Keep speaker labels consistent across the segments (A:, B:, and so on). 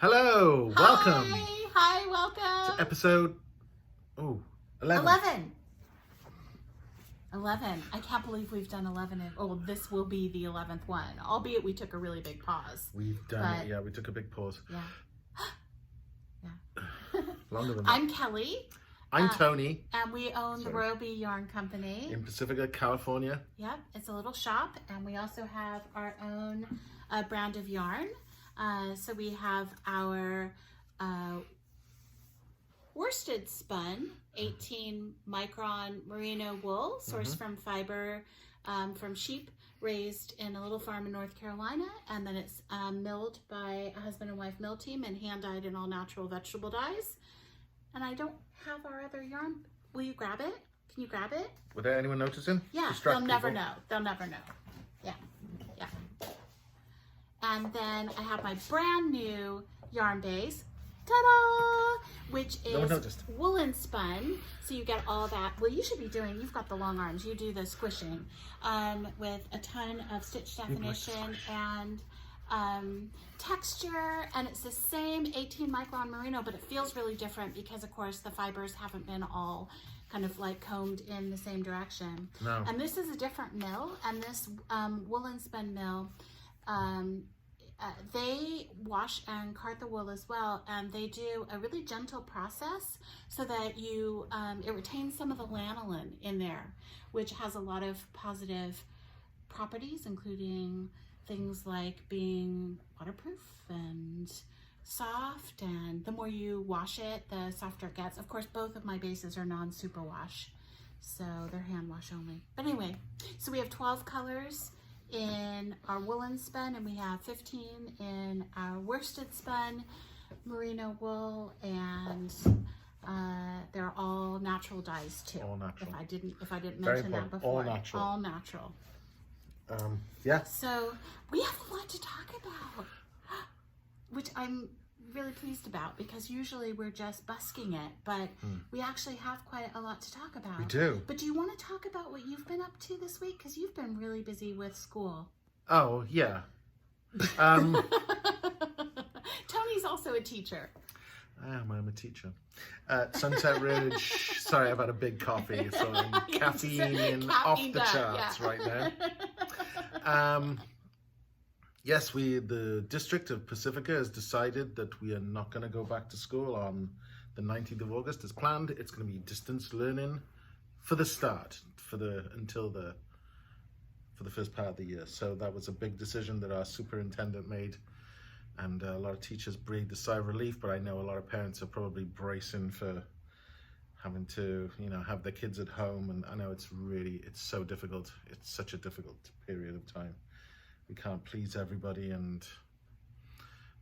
A: Hello, welcome
B: Hi, welcome.
A: to episode 11.
B: 11. I can't believe we've done 11. This will be the 11th one, albeit we took a really big pause.
A: We've done it, yeah, we took a big pause.
B: Yeah.
A: Longer than that.
B: I'm Kelly.
A: I'm Tony.
B: And we own the Royal Bee Yarn Company.
A: In Pacifica, California.
B: Yep, it's a little shop, and we also have our own brand of yarn. So we have our worsted spun 18 micron merino wool sourced from fiber from sheep raised in a little farm in North Carolina, and then it's milled by a husband and wife mill team and hand dyed in all natural vegetable dyes. And I don't have our other yarn. Will you grab it? Can you grab it?
A: Without anyone noticing?
B: Yeah, they'll never know. They'll never know. Yeah, yeah. And then I have my brand new yarn base, ta-da! Which is woolen spun. So you get all that. Well, you should be doing, you've got the long arms, you do the squishing with a ton of stitch definition and texture, and it's the same 18 micron merino, but it feels really different because of course the fibers haven't been all kind of like combed in the same direction.
A: No.
B: And this is a different mill, and this woolen spun mill, they wash and card the wool as well, and they do a really gentle process so that you it retains some of the lanolin in there, which has a lot of positive properties, including things like being waterproof and soft, and the more you wash it, the softer it gets. Of course, both of my bases are non-superwash, so they're hand wash only. But anyway, so we have 12 colors in our woolen spun, and we have 15 in our worsted spun merino wool, and they're all natural dyes too.
A: All natural.
B: If I didn't mention that before.
A: All natural.
B: All natural.
A: Yeah.
B: So we have a lot to talk about, which I'm really pleased about, because usually we're just busking it, but we actually have quite a lot to talk about.
A: We do.
B: But do you want to talk about what you've been up to this week? Because you've been really busy with school.
A: Oh, yeah.
B: Tony's also a teacher.
A: I'm a teacher. Sunset Ridge. Sorry, I've had a big coffee, so I'm caffeine off the charts right now. Yes, the district of Pacifica has decided that we are not going to go back to school on the 19th of August as planned. It's going to be distance learning for the start, for the first part of the year. So that was a big decision that our superintendent made, and a lot of teachers breathed a sigh of relief, but I know a lot of parents are probably bracing for having to, have their kids at home, and I know it's so difficult. It's such a difficult period of time. We can't please everybody,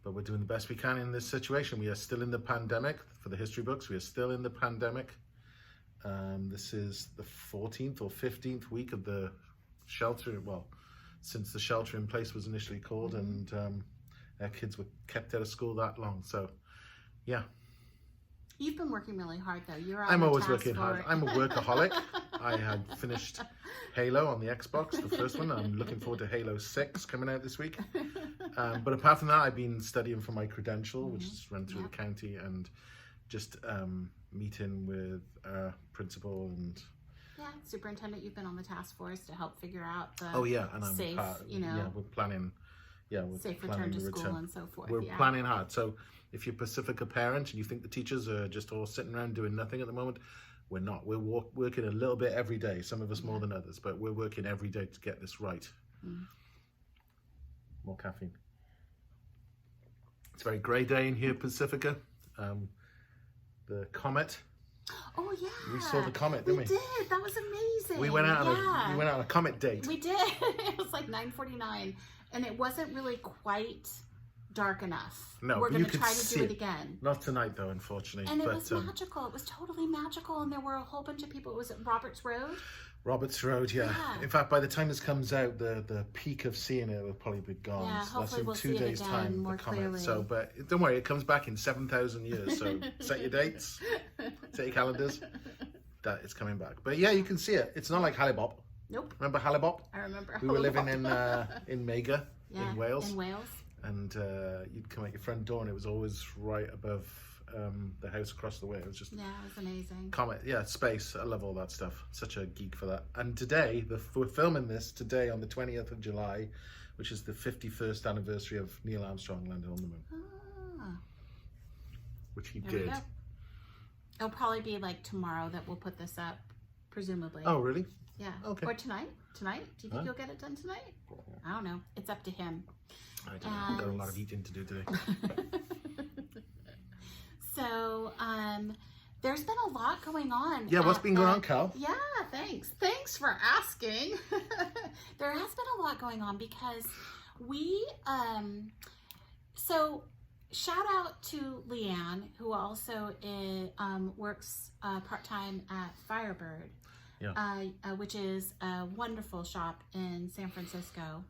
A: but we're doing the best we can in this situation. We are still in the pandemic. For the history books, we are still in the pandemic. This is the 14th or 15th week of the shelter, since the shelter in place was initially called, and our kids were kept out of school that long. So, yeah.
B: You've been working really hard, though.
A: I'm always working hard. I'm a workaholic. I had finished Halo on the Xbox, the first one. I'm looking forward to Halo 6 coming out this week. But apart from that, I've been studying for my credential, which is run through the county, and just meeting with principal and...
B: Yeah, superintendent, you've been on the task force to help figure out the
A: and I'm
B: safe,
A: we're planning... we're
B: safe
A: planning
B: return to school and so forth.
A: We're planning hard. So if you're a Pacifica parent and you think the teachers are just all sitting around doing nothing at the moment, we're not. We're working a little bit every day, some of us more than others, but we're working every day to get this right. More caffeine. It's a very grey day in here, Pacifica. The comet.
B: Oh yeah.
A: We saw the comet, didn't we?
B: We did. That was amazing.
A: We went out on a comet date.
B: We did. It was like 9:49, and it wasn't really quite dark enough.
A: No,
B: we're going to try to do it again.
A: Not tonight, though, unfortunately.
B: And it was magical. It was totally magical, and there were a whole bunch of people. It was at Roberts Road.
A: Roberts Road, yeah. In fact, by the time this comes out, the peak of seeing it will probably be gone.
B: Yeah,
A: so
B: hopefully we'll see it again more clearly.
A: So, but don't worry, it comes back in 7,000 years. So set your dates, set your calendars. That it's coming back. But yeah, you can see it. It's not like Hallybop.
B: Nope.
A: Remember Hallybop?
B: I remember.
A: We were living in Mega, in Wales.
B: In Wales.
A: and you'd come out your front door and it was always right above the house across the way. It was just,
B: yeah, it was amazing.
A: space. I love all that stuff. Such a geek for that. And today, we're filming this today on the 20th of July, which is the 51st anniversary of Neil Armstrong landing on the moon.
B: Ah,
A: Which he
B: there we
A: did.
B: go. It'll probably be like tomorrow that we'll put this up, presumably.
A: Oh, really?
B: Yeah.
A: Okay.
B: Or tonight? Tonight? Do you think you'll get it done tonight? I don't know. It's up to him.
A: I don't know. I've got a lot of eating to do today.
B: So, there's been a lot going on.
A: Yeah, what's been going on, Cal?
B: Yeah, thanks. Thanks for asking. There has been a lot going on because we, so shout out to Leanne, who also works part-time at Firebird, which is a wonderful shop in San Francisco.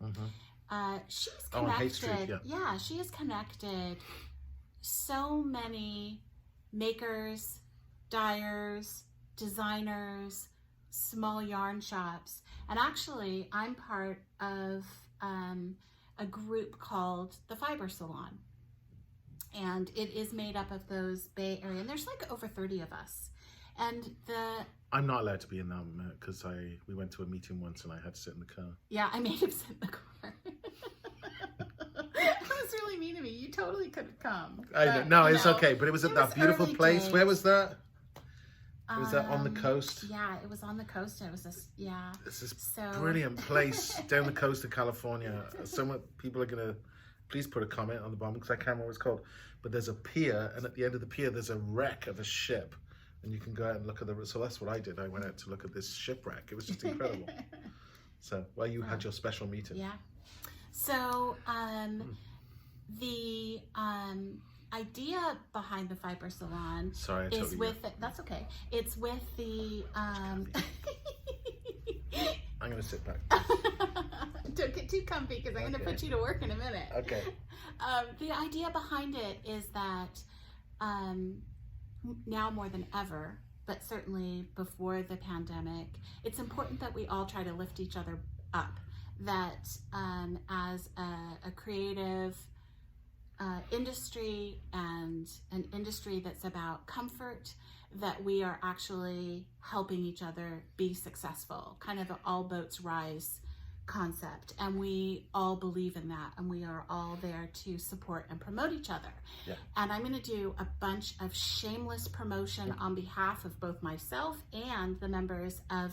B: She's connected.
A: On Haight Street,
B: yeah, she has connected so many makers, dyers, designers, small yarn shops. And actually, I'm part of a group called the Fiber Salon. And it is made up of those Bay Area, and there's like over 30 of us. And
A: I'm not allowed to be in them because we went to a meeting once and I had to sit in the car.
B: Yeah, I made him sit in the car. That was really mean of me. You totally could have come.
A: I know. No, it's okay. But it was at that beautiful place.
B: Days.
A: Where was that? Was that on the coast?
B: Yeah, it was on the coast. It was this, yeah.
A: This is brilliant place down the coast of California. People are going to, please put a comment on the bottom because I can't remember what it's called. But there's a pier, and at the end of the pier, there's a wreck of a ship. And you can go out and look at so that's what I did. I went out to look at this shipwreck. It was just incredible. So, you had your special meeting.
B: Yeah. So, the idea behind the Fiber Salon is that's okay. It's with the
A: I'm going to sit back.
B: Don't get too comfy because I'm going to put you to work in a minute.
A: Okay.
B: The idea behind it is that now more than ever, but certainly before the pandemic, it's important that we all try to lift each other up. That as a creative industry and an industry that's about comfort, that we are actually helping each other be successful, kind of an all boats rise concept. And we all believe in that, and we are all there to support and promote each other.
A: Yeah.
B: And I'm going to do a bunch of shameless promotion on behalf of both myself and the members of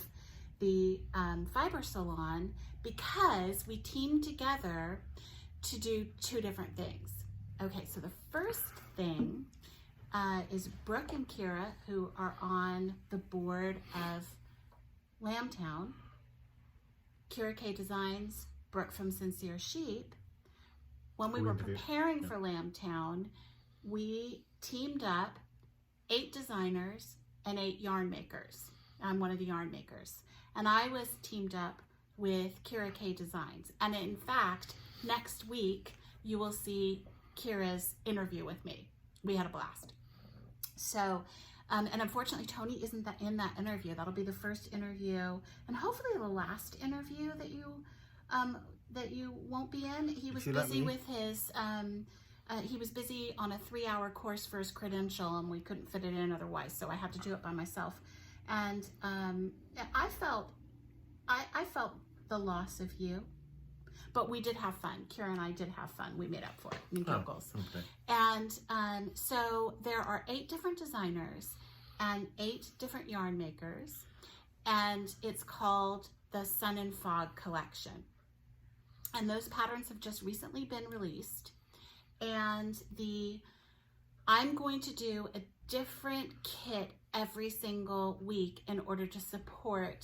B: the Fiber Salon, because we teamed together to do two different things. Okay, so the first thing is Brooke and Kira, who are on the board of Lambtown. Kira K Designs, Brooke from Sincere Sheep. When we were preparing for Lambtown, we teamed up 8 designers and 8 yarn makers. I'm one of the yarn makers. And I was teamed up with Kira K Designs. And in fact, next week, you will see Kira's interview with me. We had a blast. So, and unfortunately, Tony isn't in that interview. That'll be the first interview, and hopefully the last interview that you won't be in. He was busy with his, he was busy on a 3-hour course for his credential, and we couldn't fit it in otherwise, so I had to do it by myself. And I felt the loss of you. But we did have fun. Kira and I did have fun. We made up for it in giggles.
A: Okay.
B: And so there are 8 different designers and 8 different yarn makers. And it's called the Sun and Fog Collection. And those patterns have just recently been released. And I'm going to do a different kit every single week in order to support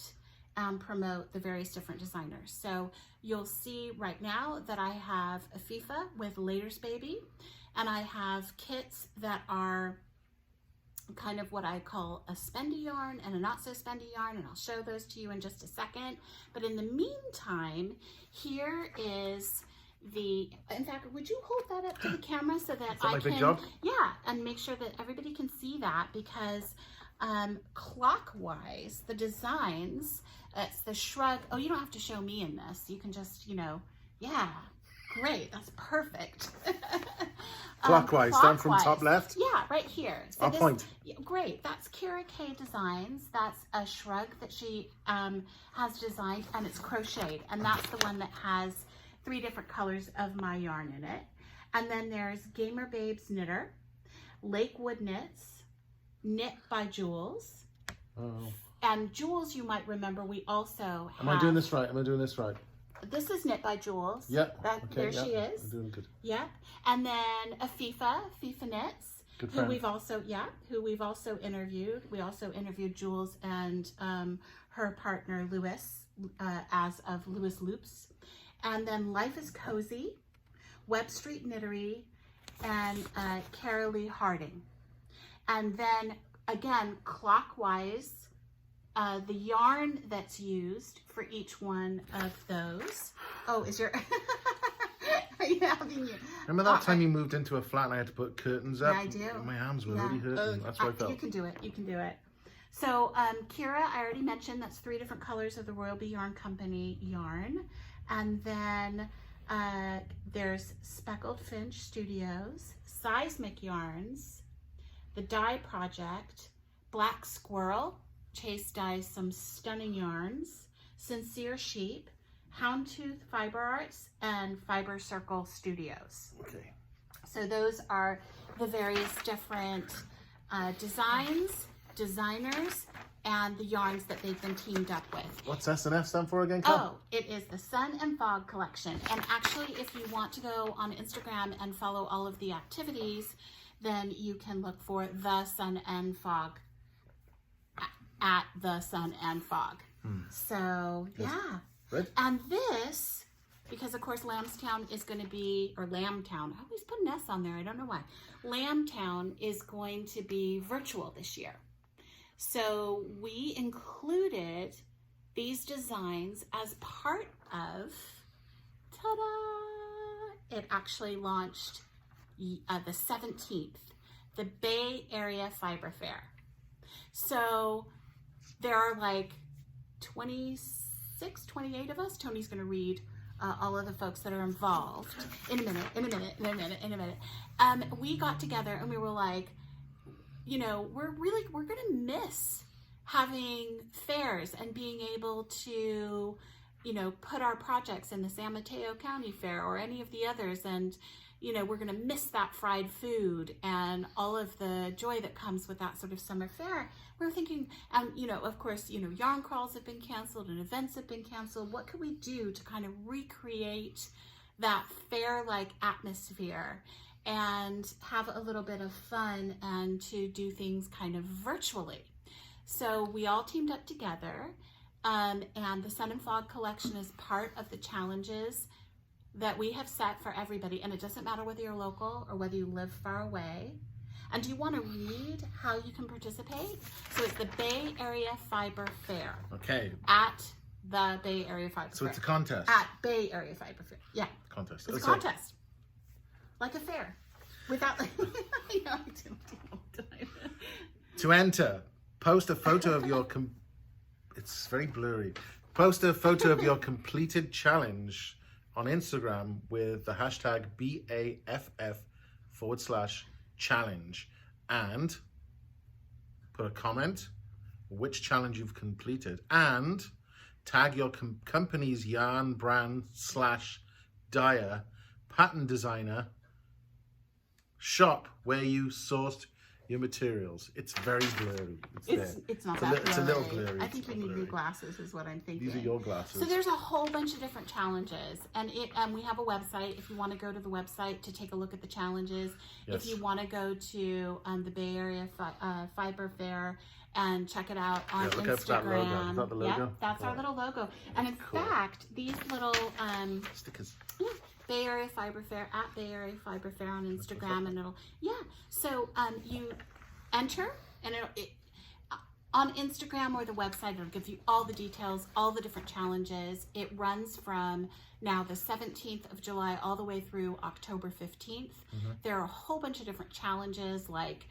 B: and promote the various different designers. So you'll see right now that I have a FIFA with Later's Baby, and I have kits that are kind of what I call a spendy yarn and a not so spendy yarn, and I'll show those to you in just a second. But in the meantime, here is in fact, would you hold that up to the camera so that I can, big job? Yeah, and make sure that everybody can see that, because clockwise, the designs, it's the shrug. Oh, you don't have to show me in this. You can just, yeah, Great, that's perfect.
A: Clockwise, down from top left?
B: Yeah, right here. So
A: I'll point.
B: Great, that's Kira K Designs. That's a shrug that she has designed, and it's crocheted. And that's the one that has 3 different colors of my yarn in it. And then there's Gamer Babes Knitter, Lakewood Knits, Knit by Jules.
A: Oh.
B: And Jules, you might remember, we also have...
A: Am I doing this right? Am I doing this right?
B: This is Knit by Jules.
A: Yep.
B: Okay, there she is.
A: I'm doing good.
B: Yep. And then a FIFA Knits,
A: Good friend.
B: who we've also interviewed. We also interviewed Jules and her partner Lewis, as of Lewis Loops. And then Life is Cozy, Web Street Knittery, and Carolee Harding. And then again, clockwise, the yarn that's used for each one of those. Oh, is your... Are you having your...
A: Remember that time you moved into a flat and I had to put curtains up?
B: Yeah, I do.
A: My arms were really hurting. That's what I felt.
B: You can do it. You can do it. So, Kira, I already mentioned that's 3 different colors of the Royal Bee Yarn Company yarn. And then there's Speckled Finch Studios, Seismic Yarns, The Dye Project, Black Squirrel, Chase dyes some stunning yarns, Sincere Sheep, Houndtooth Fiber Arts, and Fiber Circle Studios.
A: Okay.
B: So those are the various different designs, designers, and the yarns that they've been teamed up with.
A: What's S&F stand for again, Kat?
B: Oh, it is the Sun and Fog collection. And actually, if you want to go on Instagram and follow all of the activities, then you can look for the Sun and Fog at the Sun and Fog. So yeah.
A: Good.
B: And this, because of course Lambstown is going to be, or Lambtown, I always put an S on there, I don't know why. Lambtown is going to be virtual this year. So we included these designs as part of, ta-da! It actually launched the 17th, the Bay Area Fiber Fair. So there are like 28 of us. Tony's going to read all of the folks that are involved in a minute. We got together and we were like, you know, we're going to miss having fairs and being able to, you know, put our projects in the San Mateo County Fair or any of the others. And, you know, we're going to miss that fried food and all of the joy that comes with that sort of summer fair. We're thinking, you know, of course, you know, yarn crawls have been canceled and events have been canceled. What could we do to kind of recreate that fair-like atmosphere and have a little bit of fun and to do things kind of virtually? So we all teamed up together, and the Sun and Fog collection is part of the challenges that we have set for everybody. And it doesn't matter whether you're local or whether you live far away. And do you want to read how you can participate? So it's the Bay Area Fiber Fair.
A: Okay.
B: At the Bay Area Fiber Fair.
A: So it's a contest.
B: At Bay Area Fiber Fair. Yeah.
A: Contest.
B: It's a contest. Like a fair. Without, I know, I do all the time.
A: To enter, post a photo of your, it's very blurry. Post a photo of your completed challenge on Instagram with the hashtag BAFF/challenge and put a comment, which challenge you've completed, and tag your company's yarn brand / dyer, pattern designer, shop where you sourced your materials. It's very blurry.
B: It's not that blurry.
A: It's a little blurry.
B: I think you need new glasses is what I'm thinking.
A: These are your glasses.
B: So there's a whole bunch of different challenges, and we have a website if you want to go to the website to take a look at the challenges.
A: Yes.
B: If you want to go to the Bay Area Fiber Fair and check it out on Instagram.
A: Look out for that logo. Is that the logo?
B: Yep, that's our little logo. And in fact, these little
A: stickers.
B: Bay Area Fiber Fair at Bay Area Fiber Fair on Instagram, and it'll So you enter, and on Instagram or the website, it'll give you all the details, all the different challenges. It runs from now the 17th of July all the way through October 15th. There are a whole bunch of different challenges, like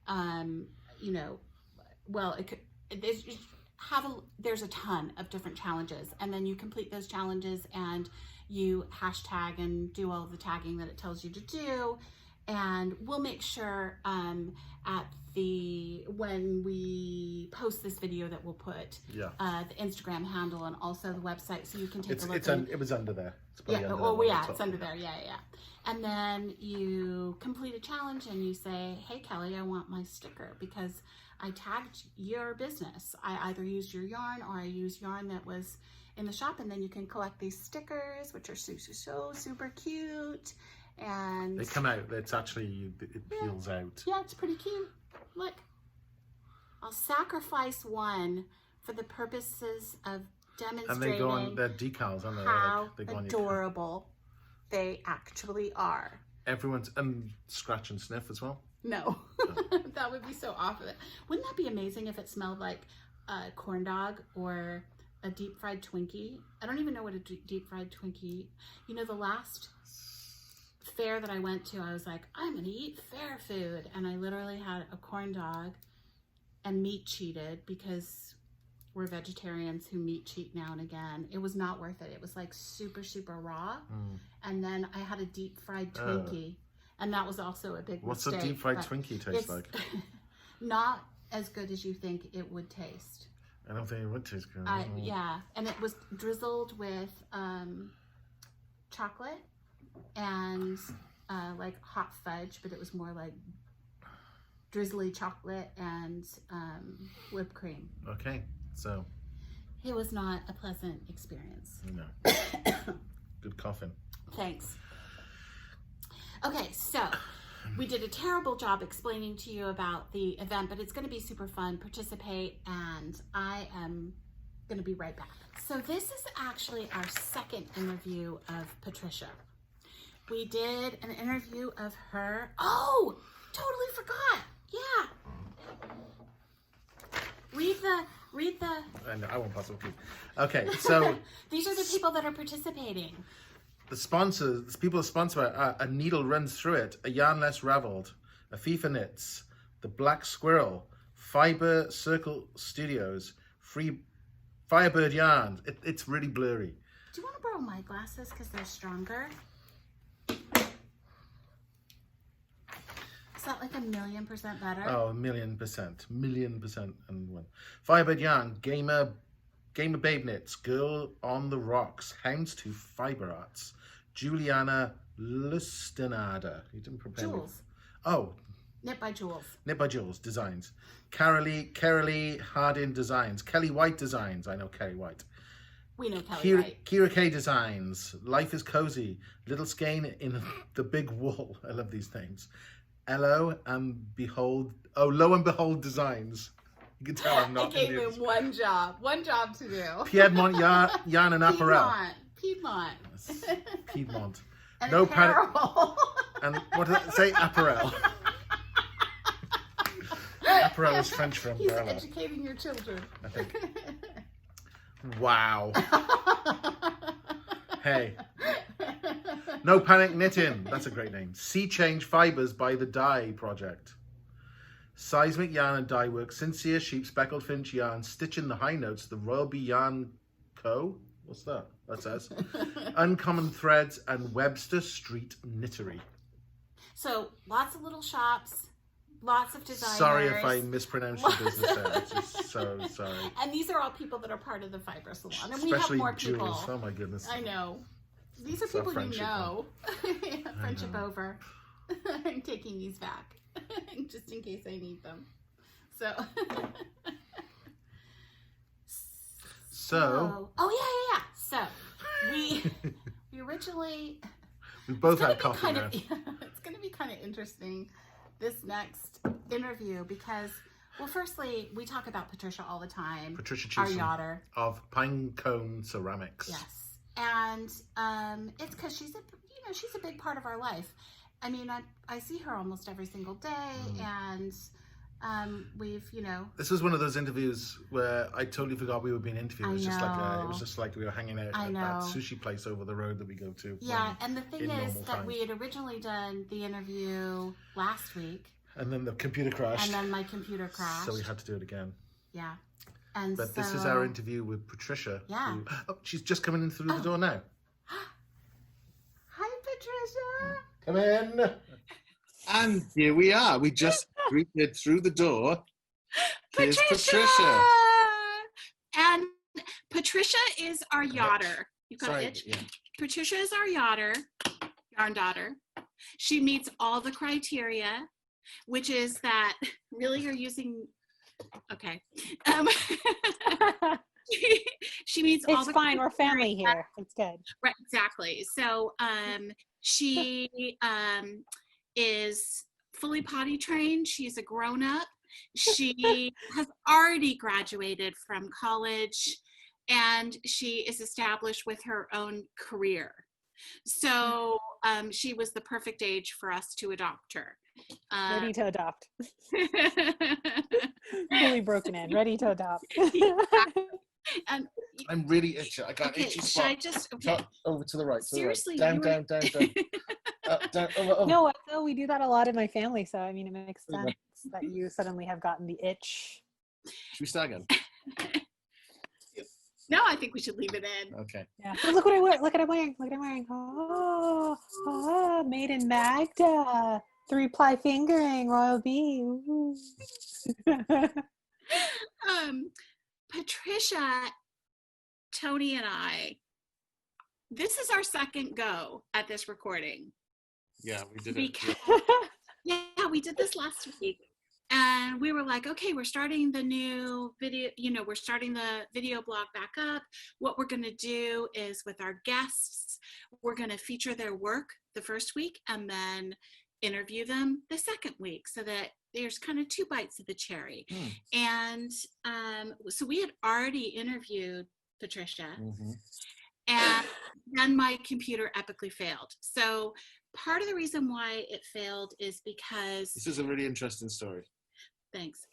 B: you know, well, there's a ton of different challenges, and then you complete those challenges and you hashtag and do all the tagging that it tells you to do. And we'll make sure when we post this video that we'll put the Instagram handle and also the website, so you can take a look.
A: It was under there.
B: It's under there. Yeah. And then you complete a challenge and you say, hey, Kelly, I want my sticker because I tagged your business. I either used your yarn or I used yarn that was in the shop, and then you can collect these stickers, which are so super cute. And
A: they come out. It's actually, it peels out.
B: Yeah, it's pretty cute. Look, I'll sacrifice one for the purposes of demonstrating.
A: And they go on their decals, aren't they?
B: How
A: they go
B: adorable they actually are.
A: Everyone's scratch and sniff as well.
B: No, that would be so off of it. Wouldn't that be amazing if it smelled like a corn dog or a deep fried Twinkie? I don't even know what a deep fried Twinkie. You know, the last fair that I went to, I was like, I'm gonna eat fair food, and I literally had a corn dog and meat cheated because we're vegetarians who meat cheat now and again. It was not worth it. It was like super raw. And then I had a deep fried Twinkie, and that was also a big mistake.
A: What's a deep fried Twinkie taste like?
B: Not as good as you think it would taste.
A: I don't think it would taste good.
B: Yeah, and it was drizzled with chocolate and like hot fudge, but it was more like drizzly chocolate and whipped cream.
A: Okay, so
B: it was not a pleasant experience.
A: No. Good coughing.
B: Thanks. Okay, so we did a terrible job explaining to you about the event, but it's going to be super fun. Participate, and I am going to be right back. So this is actually our second interview of Patricia. We did an interview of her. Oh, totally forgot. Yeah. Read the.
A: I won't pass it to you. Okay, so
B: these are the people that are participating.
A: The sponsors, the people sponsored by A Needle Runs Through It, A Yarn Less Raveled, A FIFA Knits, The Black Squirrel, Fiber Circle Studios, Free Firebird Yarns. It's really blurry.
B: Do you want to borrow my glasses because they're stronger? Is that like 1,000,000% better?
A: Oh, 1,000,000%. 1,000,000% and one. Firebird Yarn, Gamer Babe Knits, Girl on the Rocks, Houndstooth Fiber Arts, Juliana Lustenada. You didn't prepare me.
B: Jules.
A: Oh.
B: Knit by Jules.
A: Knit by Jules Designs. Carolee Hardin Designs. Kelly White Designs. I know Kelly White.
B: We know Kelly White.
A: Kira K Designs. Life is Cozy. Little Skein in the Big Wool. I love these names. Lo and Behold. Oh, Lo and Behold Designs. You can tell I'm not.
B: I gave him one job to do.
A: Piedmont Yarn and Apparel.
B: Piedmont.
A: Piedmont.
B: And
A: no
B: apparel.
A: And what did I say? Apparel. Apparel is French for umbrella.
B: He's educating your children.
A: I think. Wow. Hey. No Panic Knitting. That's a great name. Sea Change Fibers by the Dye Project. Seismic Yarn and Dye Work, Sincere Sheep, Speckled Finch Yarn, Stitching the High Notes, the Royal Bee Yarn Co. What's that? That says. Uncommon Threads and Webster Street Knittery.
B: So lots of little shops, lots of designers.
A: Sorry if I mispronounced your business there. I'm just so sorry.
B: And these are all people that are part of the Fiber Salon. And
A: especially
B: we have more
A: Jules.
B: people.
A: Oh my goodness.
B: I know. These are people you know. Friendship over. I'm taking these back. Just in case I need them. So. Oh yeah. So we originally.
A: We both had coffee.
B: It's going to be kind of interesting, this next interview, because, well, firstly, we talk about Patricia all the time.
A: Patricia
B: our
A: Chewson
B: yachter
A: of Pinecone Ceramics.
B: Yes, and it's because she's a big part of our life. I mean, I see her almost every single day, and we've,
A: This was one of those interviews where I totally forgot we were being interviewed. It was just like we were hanging out at that sushi place over the road that we go to.
B: Yeah, and the thing is that we had originally done the interview last week.
A: And then the computer crashed.
B: And then my computer crashed.
A: So we had to do it again.
B: Yeah.
A: But this is our interview with Patricia.
B: Yeah.
A: She's just coming in through the door now. Patricia, come in.
C: And here we are. We just greeted through the door. Here's
B: Patricia!
C: Patricia.
B: And Patricia is our yachter. You've got
A: Sorry,
B: an itch?
A: yeah.
B: Patricia is our yachter, yarn daughter. She meets all the criteria, which is that really you're using, okay. She meets all
D: It's
B: the
D: fine. We're
B: criteria.
D: family here. It's good.
B: Right, exactly. So she is fully potty trained. She's a grown up. She has already graduated from college and she is established with her own career. So she was the perfect age for us to adopt her.
D: Ready to adopt. Fully broken in. Ready to adopt.
B: And
C: I'm really itchy. I got
B: okay,
C: itchy
B: should
C: spot.
B: I just okay.
C: Over to the right.
B: Seriously,
C: down,
B: you were...
C: down, down, down, down, over.
D: No, we do that a lot in my family, so I mean, it makes sense that you suddenly have gotten the itch.
C: Should we start again?
B: No, I think we should leave it in.
C: Okay.
D: Yeah. Oh, look what I wear. Look what I'm wearing. Look what I'm wearing. Oh, made in Magda. 3-ply fingering, Royal Bee. Ooh.
B: Patricia, Tony, and I, this is our second go at this recording.
C: Yeah, we did it.
B: Yeah, we did this last week. And we were like, okay, we're starting the new video, we're starting the video blog back up. What we're going to do is with our guests, we're going to feature their work the first week and then interview them the second week so that there's kind of 2 bites of the cherry. And so we had already interviewed Patricia and then my computer epically failed. So part of the reason why it failed is because...
C: This is a really interesting story.
B: Thanks.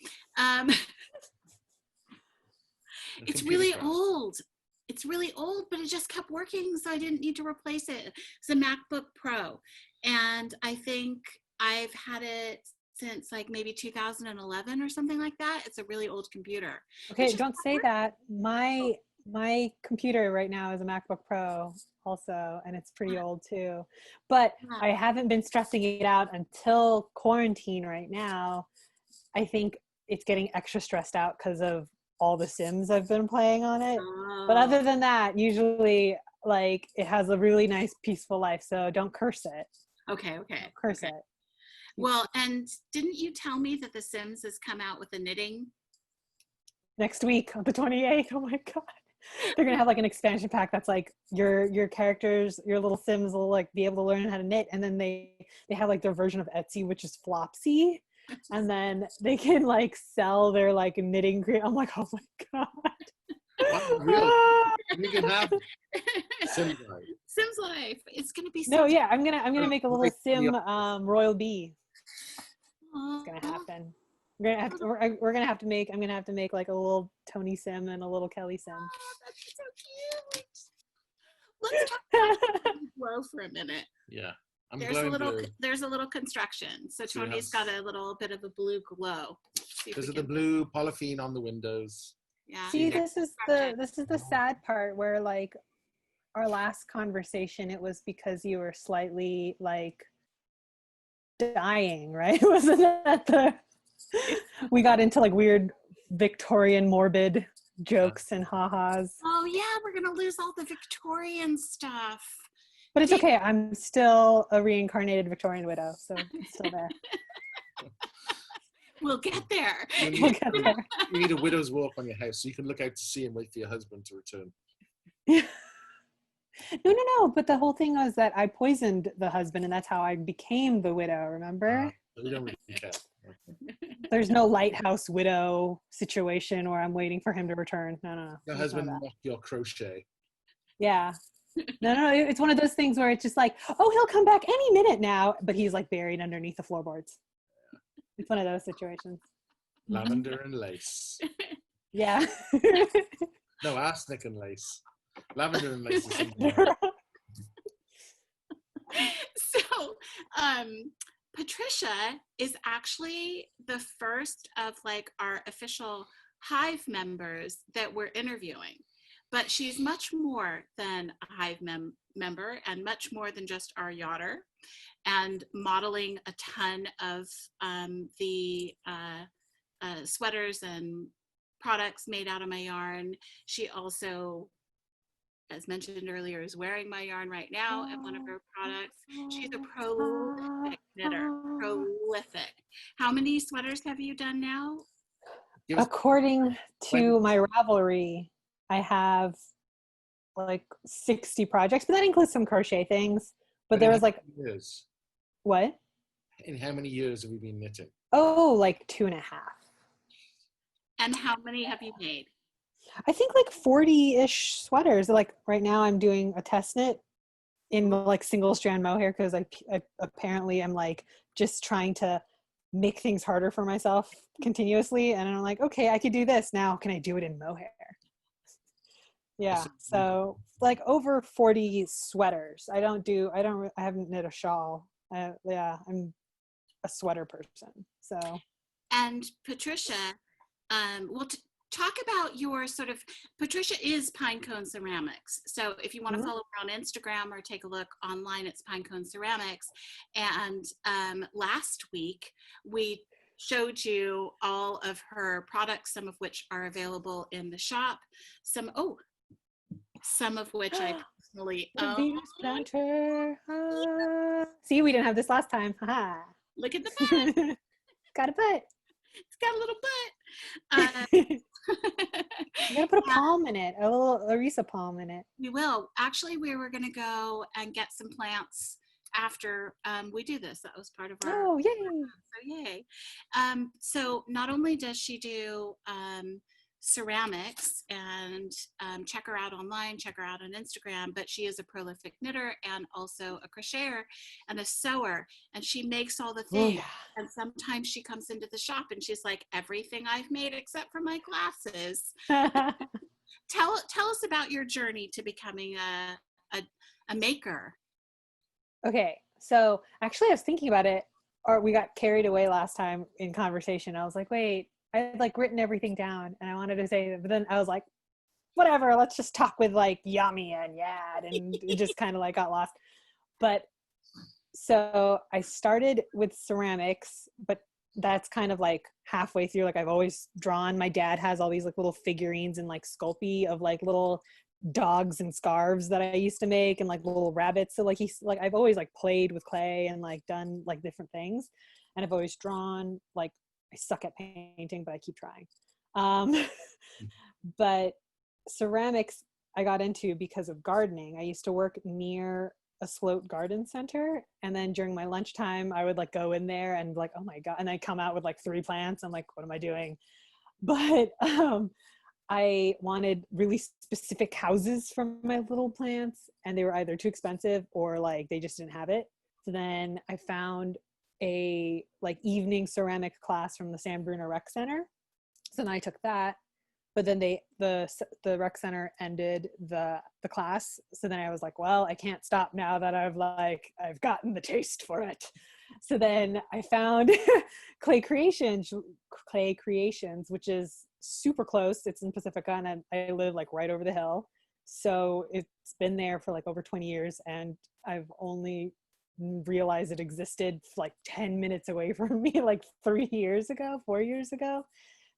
B: It's really old. It's really old, but it just kept working, so I didn't need to replace it. It's a MacBook Pro, and I think I've had it since like maybe 2011 or something like that. It's a really old computer.
D: Okay, don't say that. My computer right now is a MacBook Pro also, and it's pretty old too. But I haven't been stressing it out until quarantine right now. I think it's getting extra stressed out because of all the Sims I've been playing on it. But other than that, usually like it has a really nice peaceful life, so don't curse it.
B: Okay.
D: Don't curse it.
B: Well, and didn't you tell me that The Sims has come out with a knitting?
D: Next week on the 28th. Oh my god. They're gonna have like an expansion pack that's like your characters, your little Sims will like be able to learn how to knit, and then they have like their version of Etsy, which is Flopsy, and then they can like sell their like knitting. I'm like, oh my god.
C: Wow, really? You can have Sims Life.
B: Sims Life. It's gonna be so
D: No, yeah, I'm gonna make a little Sim Royal Bee. It's gonna happen. We're gonna have to make. I'm gonna have to make like a little Tony Sim and a little Kelly Sim.
B: Oh, that's so cute. Let's talk about glow for a minute.
C: Yeah,
B: there's a little construction. So Tony's got a little bit of a blue glow.
C: Because of the blue polyphene on the windows.
B: Yeah.
D: See, this is the sad part where like our last conversation, it was because you were slightly like dying, right? Wasn't that we got into like weird Victorian morbid jokes and ha-has.
B: Oh yeah, we're gonna lose all the Victorian stuff.
D: But it's okay. I'm still a reincarnated Victorian widow, so it's still there.
B: We'll get there.
D: We'll get there.
C: You need a widow's walk on your house so you can look out to sea and wait for your husband to return.
D: Yeah. No. But the whole thing was that I poisoned the husband, and that's how I became the widow. Remember?
C: We don't really care.
D: There's no lighthouse widow situation where I'm waiting for him to return. No.
C: Your husband mocked your crochet.
D: Yeah. No. It's one of those things where it's just like, oh, he'll come back any minute now, but he's like buried underneath the floorboards. It's one of those situations.
C: Lavender and lace.
D: Yeah.
C: No, arsenic and lace. Lavender and lace is something.
B: So, Patricia is actually the first of like our official Hive members that we're interviewing, but she's much more than a Hive member and much more than just our yachter, and modeling a ton of the sweaters and products made out of my yarn. She also, as mentioned earlier, is wearing my yarn right now at one of her products. She's a prolific knitter, prolific. How many sweaters have you done now?
D: According to my Ravelry, I have like 60 projects, but that includes some crochet things. But there was like,
C: years?
D: What?
C: In how many years have we been knitting?
D: Oh, like 2.5.
B: And how many have you made?
D: I think like 40-ish sweaters. Like right now I'm doing a test knit in like single strand mohair because I apparently am like just trying to make things harder for myself continuously. And I'm like, okay, I could do this. Now can I do it in mohair? Yeah. So like over 40 sweaters. I haven't knit a shawl. Yeah, I'm a sweater person. So.
B: And Patricia, we'll talk about your sort of, Patricia is Pinecone Ceramics. So if you want to follow her on Instagram or take a look online, it's Pinecone Ceramics. And last week we showed you all of her products, some of which are available in the shop. Some of which I personally own.
D: Venus planter. See, we didn't have this last time.
B: Look at the butt.
D: Got a butt.
B: It's got a little butt.
D: You gotta put a palm in it, a little Arisa palm in it.
B: We will. Actually, we were going to go and get some plants after we do this. That was part of our.
D: Oh, yay!
B: So yay! So not only does she do ceramics, and check her out online, check her out on Instagram, but she is a prolific knitter and also a crocheter and a sewer, and she makes all the things. Oh, yeah. And sometimes she comes into the shop and she's like, everything I've made except for my glasses. Tell us about your journey to becoming a maker.
D: Okay, so actually I was thinking about it, or we got carried away last time in conversation. I was like, wait, I had like written everything down and I wanted to say it, but then I was like, whatever, let's just talk with like Yami and Yad, and it just kind of like got lost. But so I started with ceramics, but that's kind of like halfway through. Like I've always drawn. My dad has all these like little figurines and like Sculpey of like little dogs and scarves that I used to make and like little rabbits. So like I've always like played with clay and like done like different things, and I've always drawn. Like I suck at painting, but I keep trying. But ceramics I got into because of gardening. I used to work near a Sloat garden center, and then during my lunchtime I would like go in there and like, oh my god, and I come out with like 3 plants. I'm like, what am I doing? But I wanted really specific houses for my little plants, and they were either too expensive or like they just didn't have it. So then I found a like evening ceramic class from the San Bruno Rec Center. So then I took that, but then the rec center ended the class. So then I was like, well, I can't stop now that I've gotten the taste for it. So then I found Clay Creations, which is super close. It's in Pacifica, and I live like right over the hill. So it's been there for like over 20 years, and I've only realized it existed like 10 minutes away from me like 4 years ago.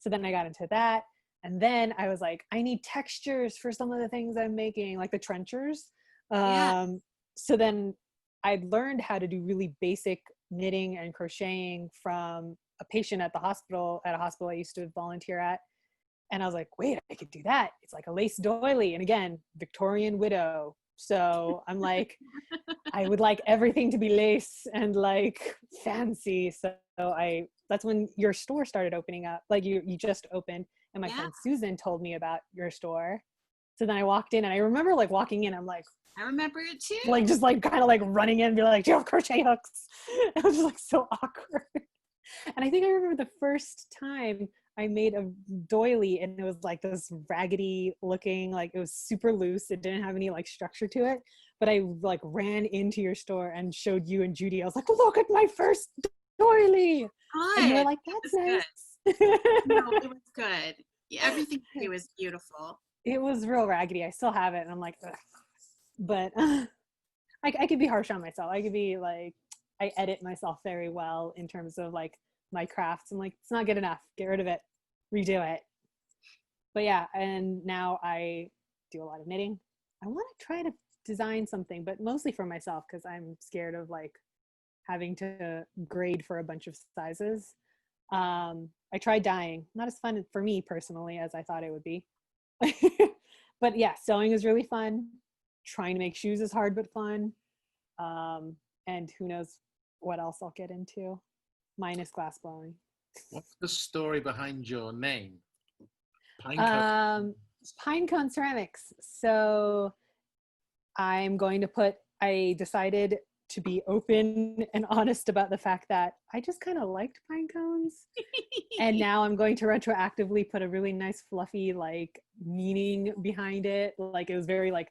D: So then I got into that, and then I was like, I need textures for some of the things I'm making, like the trenchers. So then I learned how to do really basic knitting and crocheting from a patient at a hospital I used to volunteer at. And I was like, wait, I could do that. It's like a lace doily. And again, Victorian widow. So I'm like, I would like everything to be lace and like fancy. So that's when your store started opening up. Like you just opened, and my friend Susan told me about your store. So then I walked in, and I remember like walking in, I'm like,
B: I remember it too.
D: Like just like kind of like running in and be like, do you have crochet hooks? It was just like so awkward. And I think I remember the first time I made a doily, and it was like this raggedy looking, like it was super loose. It didn't have any like structure to it, but I like ran into your store and showed you and Judy. I was like, look at my first doily.
B: Good.
D: And you were like, that's nice.
B: No, it was good. Yeah, everything you do was beautiful.
D: It was real raggedy. I still have it, and I'm like, ugh. But I could be harsh on myself. I could be like, I edit myself very well in terms of like my crafts. I'm like, it's not good enough. Get rid of it. Redo it. But yeah, and now I do a lot of knitting. I want to try to design something, but mostly for myself because I'm scared of like having to grade for a bunch of sizes. I tried dyeing. Not as fun for me personally as I thought it would be. But yeah, sewing is really fun. Trying to make shoes is hard but fun. And who knows what else I'll get into, minus glass blowing.
C: What's the story behind your name?
D: Pinecone Ceramics. So I decided to be open and honest about the fact that I just kind of liked pine cones. And now I'm going to retroactively put a really nice fluffy like meaning behind it. Like it was very like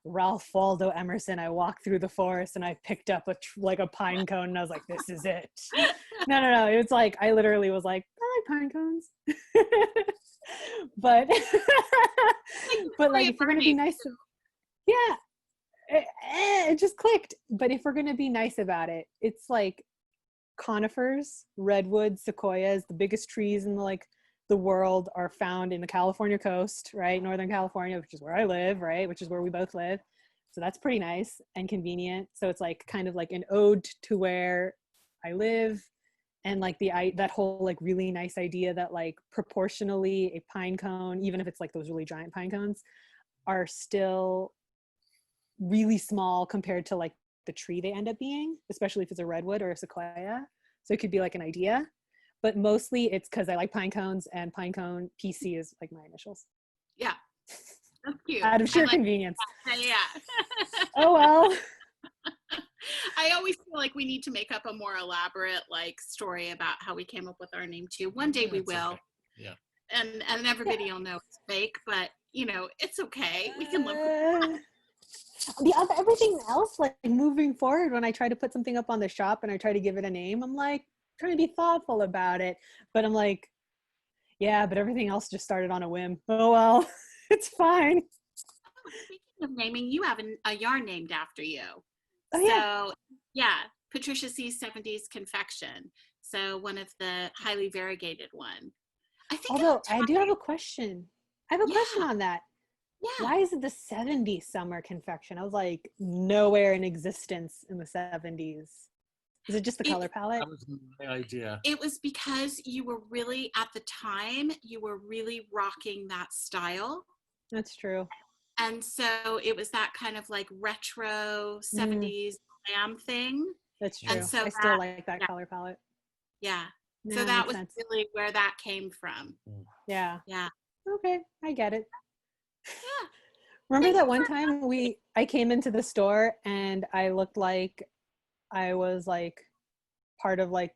D: Ralph Waldo Emerson. I walked through the forest and I picked up a pine cone and I was like, this is it. No. It's like, I literally was like, I like pine cones. but like if we're going to be nice, yeah, it just clicked. But if we're going to be nice about it, it's like conifers, redwoods, sequoias, the biggest trees in the world are found in the California coast, right? Northern California, which is where I live, right? Which is where we both live. So that's pretty nice and convenient. So it's like kind of like an ode to where I live, and like that whole like really nice idea that like proportionally a pine cone, even if it's like those really giant pine cones, are still really small compared to like the tree they end up being, especially if it's a redwood or a sequoia. So it could be like an idea, but mostly it's because I like pine cones, and Pinecone PC is like my initials.
B: Yeah, that's cute.
D: Out of sheer convenience.
B: Yeah.
D: Oh well.
B: I always feel like we need to make up a more elaborate like story about how we came up with our name too. One day we will.
C: Okay. Yeah.
B: And everybody will know it's fake, but you know, it's okay. We can live with that.
D: Everything else, like moving forward, when I try to put something up on the shop and I try to give it a name, I'm like trying to be thoughtful about it, but I'm like, yeah, but everything else just started on a whim. Oh well. It's fine.
B: Speaking of naming, you have a yarn named after you.
D: Oh yeah.
B: So yeah, Patricia C's 70s Confection. So one of the highly variegated one. I think.
D: Although I do have a question. I have a question on that.
B: Yeah.
D: Why is it the 70s summer confection? I was like, nowhere in existence in the 70s. Is it just the color palette?
C: That was my idea.
B: It was because you were really, at the time, you were really rocking that style.
D: That's true.
B: And so it was that kind of like retro 70s glam thing.
D: That's true.
B: And so
D: I still like that color palette.
B: Yeah.
D: No,
B: so that was
D: sense.
B: really where that came from.
D: Yeah.
B: Yeah.
D: Okay, I get it.
B: Yeah.
D: Remember that one time I came into the store and I looked like I was like part of like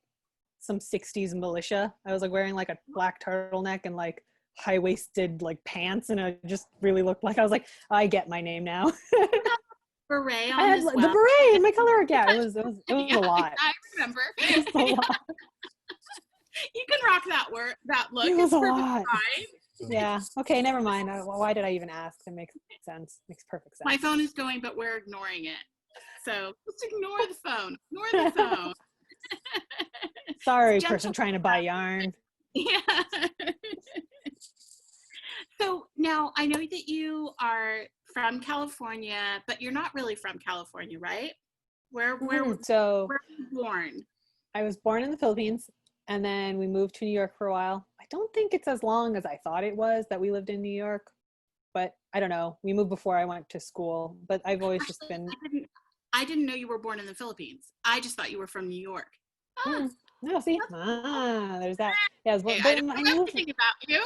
D: some 60s militia. I was like wearing like a black turtleneck and like high-waisted like pants, and I just really looked like I was like, I get my name now.
B: Beret on
D: I had
B: as
D: the
B: well.
D: beret and my color. Yeah, it was a lot.
B: I remember.
D: It was a lot.
B: You can rock that look.
D: It was
B: it's
D: a
B: perfectly
D: lot.
B: fine.
D: Yeah. Okay, never mind. Why did I even ask? It makes sense. Makes perfect sense.
B: My phone is going, but we're ignoring it. So just ignore the phone. Ignore the phone.
D: Sorry, person trying to buy yarn.
B: Yeah. So now I know that you are from California, but you're not really from California, right? Where were you born?
D: I was born in the Philippines, and then we moved to New York for a while. I don't think it's as long as I thought it was that we lived in New York, but I don't know. We moved before I went to school, but I've always just been.
B: I didn't know you were born in the Philippines. I just thought you were from New York.
D: No, see, there's that. Yeah, I was born,
B: Hey,
D: but
B: I know
D: I moved.
B: everything about you.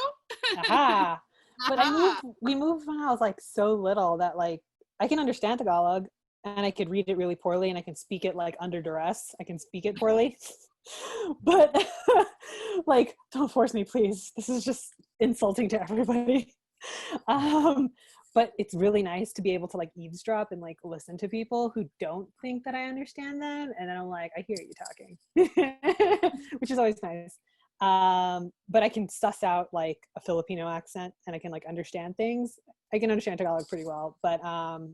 D: Aha. But we moved when I was like so little that like I can understand Tagalog and I could read it really poorly and I can speak it like under duress. I can speak it poorly. But like, don't force me, please. This is just insulting to everybody. But it's really nice to be able to like eavesdrop and like listen to people who don't think that I understand them. And then I'm like, I hear you talking, which is always nice. But I can suss out like a Filipino accent and I can like understand things. I can understand Tagalog pretty well. But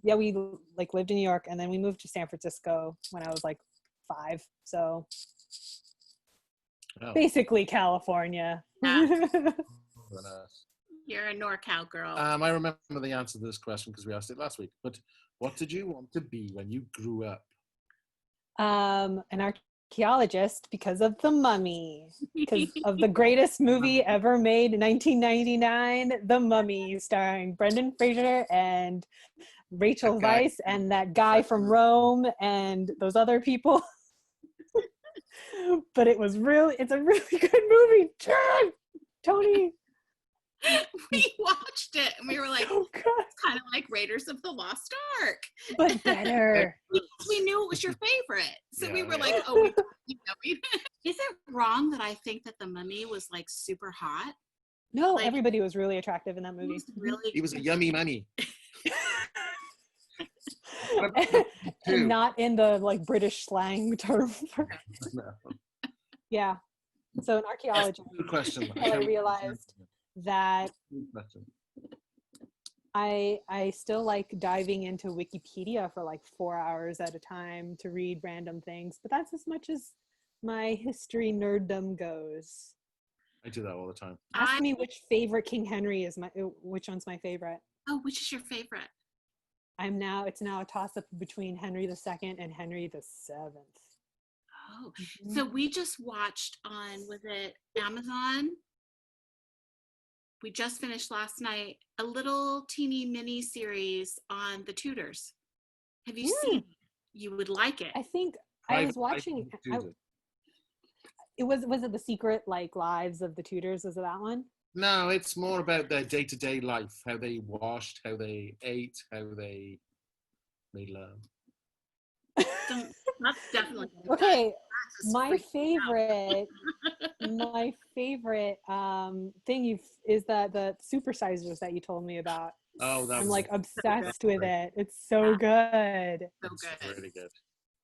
D: yeah, we like lived in New York, and then we moved to San Francisco when I was like 5. So basically California.
B: Yeah. You're a NorCal girl.
C: I remember the answer to this question because we asked it last week. But what did you want to be when you grew up?
D: An archaeologist because of The Mummy, because of the greatest movie ever made in 1999, The Mummy, starring Brendan Fraser and Rachel Weisz and that guy from Rome and those other people. But it's a really good movie. Tony.
B: We watched it and we were like,
D: oh God.
B: It's kind of like Raiders of the Lost Ark,
D: but better.
B: We knew it was your favorite, so we were like, oh, is it wrong that I think that The Mummy was like super hot?
D: No, like, everybody was really attractive in that movie.
C: He was a yummy money.
D: And not in the like British slang term.
C: No.
D: Yeah. So an archaeologist.
C: Good question.
D: I realized that I still like diving into Wikipedia for like 4 hours at a time to read random things, but that's as much as my history nerddom goes.
C: I do that all the time.
D: Ask me which favorite King Henry is which one's my favorite.
B: Oh, which is your favorite?
D: It's now a toss-up between Henry II and Henry VII.
B: Oh, so we just watched on, was it Amazon? We just finished last night a little teeny mini series on the Tudors. Have you seen it? You would like it.
D: I think I was watching. Was it The Secret like Lives of the Tudors? Was it that one?
C: No, it's more about their day-to-day life, how they washed, how they ate, how they learned.
B: That's definitely
D: okay. My favorite thing is that the supersizers that you told me about.
C: Oh, I'm
D: like obsessed with it. It's so good.
B: So good.
C: It's really good.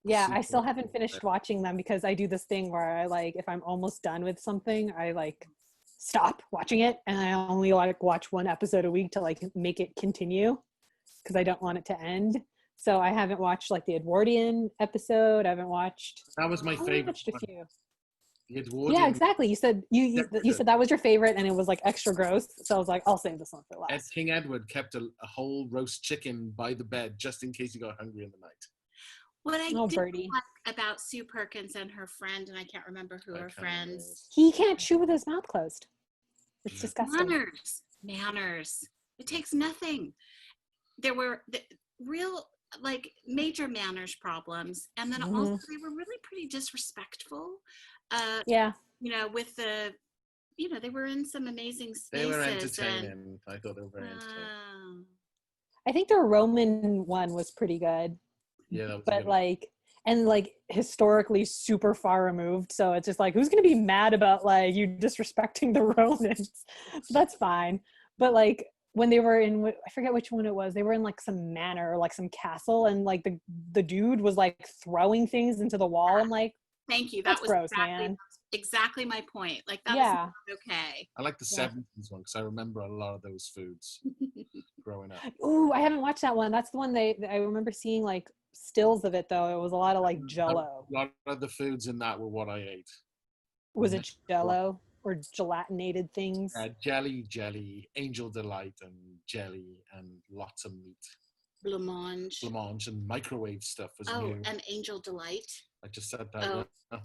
D: Yeah, I still haven't finished watching them because I do this thing where I like, if I'm almost done with something, I like stop watching it and I only like watch one episode a week to like make it continue because I don't want it to end. So I haven't watched like the Edwardian episode. I haven't watched.
C: That was my favorite.
D: Watched a few.
C: The Edwardian.
D: Yeah, exactly. You said you said that was your favorite, and it was like extra gross. So I was like, I'll save this one for last.
C: King Edward kept a whole roast chicken by the bed just in case he got hungry in the night.
B: What I did like about Sue Perkins and her friend, and I can't remember who her friends.
D: He can't chew with his mouth closed. It's disgusting.
B: Manners. It takes nothing. There were real like major manners problems, and then also they were really pretty disrespectful.
D: Yeah.
B: You know, with the, you know, they were in some amazing spaces.
C: They were entertaining. I thought they were very entertaining.
D: I think the Roman one was pretty good.
C: Yeah, that was
D: but
C: good.
D: like, and like historically super far removed. So it's just like, who's going to be mad about like you disrespecting the Romans? So that's fine. But like when they were in, I forget which one it was, they were in like some manor or like some castle, and like the dude was like throwing things into the wall. I'm like,
B: thank you.
D: That was gross, man.
B: Exactly my point. Like that was not okay.
C: I like the 70s one because I remember a lot of those foods growing up.
D: Ooh, I haven't watched that one. That's the one I remember seeing like stills of it though. It was a lot of like Jello.
C: A lot of the foods in that were what I ate.
D: Was it Jello or gelatinated things?
C: Jelly, Angel Delight, and jelly, and lots of meat. Blancmange and microwave stuff was new.
B: And Angel Delight.
C: I just said that. Oh.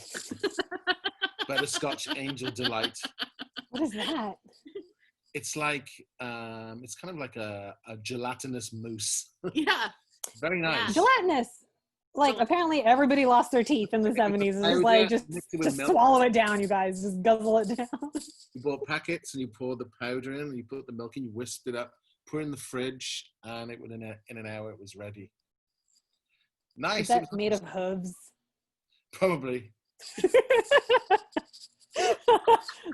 C: Butterscotch Angel Delight.
D: What is that?
C: It's like it's kind of like a gelatinous mousse.
B: Yeah.
C: Very nice.
D: Gelatinous. Like apparently everybody lost their teeth in the 70s. And it's like just swallow it down, you guys. Just guzzle it down.
C: You bought packets and you pour the powder in, and you put the milk in, you whisked it up, put it in the fridge, and it would in an hour it was ready. Nice.
D: Is that made of hooves?
C: Probably.